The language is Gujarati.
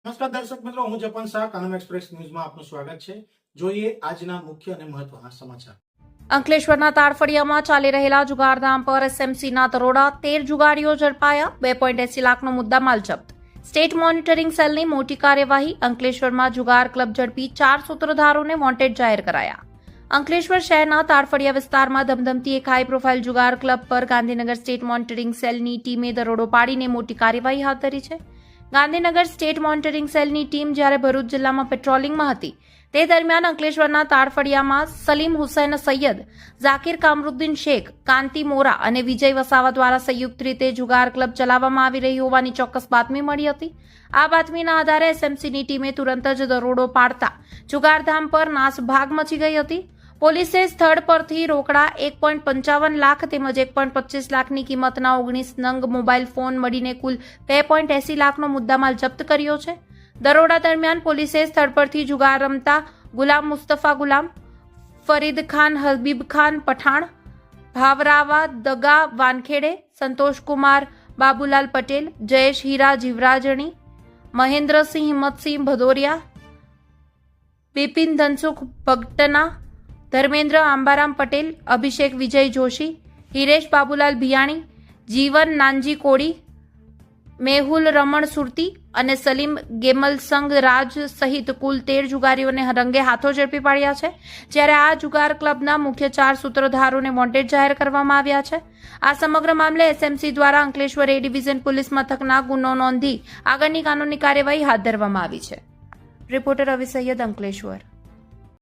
નમસ્કાર દર્શક મિત્રો, હું જપન શાહ, કાનમ એક્સપ્રેસ ન્યૂઝમાં આપનું સ્વાગત છે. જોઈએ આજના મુખ્ય અને મહત્વના સમાચાર. અંકલેશ્વરના તારફળિયામાં ચાલી રહેલા જુગારધામ પર એસએમસીના દરોડા 13 જુગારીઓ ઝડપાયા. 2.80 લાખનો મુદ્દામાલ જપ્ત. સ્ટેટ મોનિટરિંગ સેલની મોટી કાર્યવાહી. અંકલેશ્વરમાં જુગાર ક્લબ ઝડપી 4 સૂત્રધારોને વોન્ટેડ જાહેર કરાયા. અંકલેશ્વર શહેરના તારફળિયા વિસ્તારમાં ધમધમતી એક હાઈ પ્રોફાઇલ જુગાર ક્લબ પર ગાંધીનગર સ્ટેટ મોનિટરિંગ સેલની ટીમે દરોડો પાડીને મોટી કાર્યવાહી હાથ ધરી છે. ગાંધીનગર સ્ટેટ મોનિટરિંગ સેલની ટીમ જ્યારે ભરૂચ જિલ્લામાં પેટ્રોલિંગમાં હતી તે દરમિયાન અંકલેશ્વરના તારફળિયામાં સલીમ હુસૈન સૈયદ, ઝાકીર કામરુદ્દીન શેખ, કાંતિ મોરા અને વિજય વસાવા દ્વારા સંયુક્ત રીતે જુગાર ક્લબ ચલાવવામાં આવી રહી હોવાની ચોક્કસ બાતમી મળી હતી. આ બાતમીના આધારે એસએમસીની ટીમે તુરંત જ દરોડો પાડતા જુગારધામ પર નાસભાગ મચી ગઈ હતી. પોલીસે સ્થળ પરથી રોકડા 1.55 લાખ તેમજ 1.25 લાખની કિંમતના 19 નંગ મોબાઈલ ફોન મળીને કુલ 2.80 લાખનો મુદ્દામાલ જપ્ત કર્યો છે. દરોડા દરમિયાન પોલીસે સ્થળ પરથી જુગાર રમતા ગુલામ મુસ્તફા ગુલામ, ફરીદ ખાન હબીબ ખાન પઠાણ, ભાવરાવા દગા વાનખેડે, સંતોષકુમાર બાબુલાલ પટેલ, જયેશ હીરા જીવરાજણી, મહેન્દ્રસિંહ હિંમતસિંહ ભદોરિયા, બિપિન ધનસુખ ભગટના, ધર્મેન્દ્ર આંબારામ પટેલ, અભિષેક વિજય જોશી, હિરેશ બાબુલાલ ભિયાણી, જીવન નાનજી કોડી, મેહુલ રમણ સુરતી અને સલીમ ગેમલસંગ રાજ સહિત કુલ 13 જુગારીઓને રંગે હાથો ઝડપી પાડ્યા છે. જ્યારે આ જુગાર ક્લબના મુખ્ય 4 સૂત્રધારોને વોન્ટેડ જાહેર કરવામાં આવ્યા છે. આ સમગ્ર મામલે એસએમસી દ્વારા અંકલેશ્વર એ ડિવિઝન પોલીસ મથકના ગુનો નોંધી આગળની કાનૂની કાર્યવાહી હાથ ધરવામાં આવી છે. રિપોર્ટર રવિ સૈયદ, અંકલેશ્વર.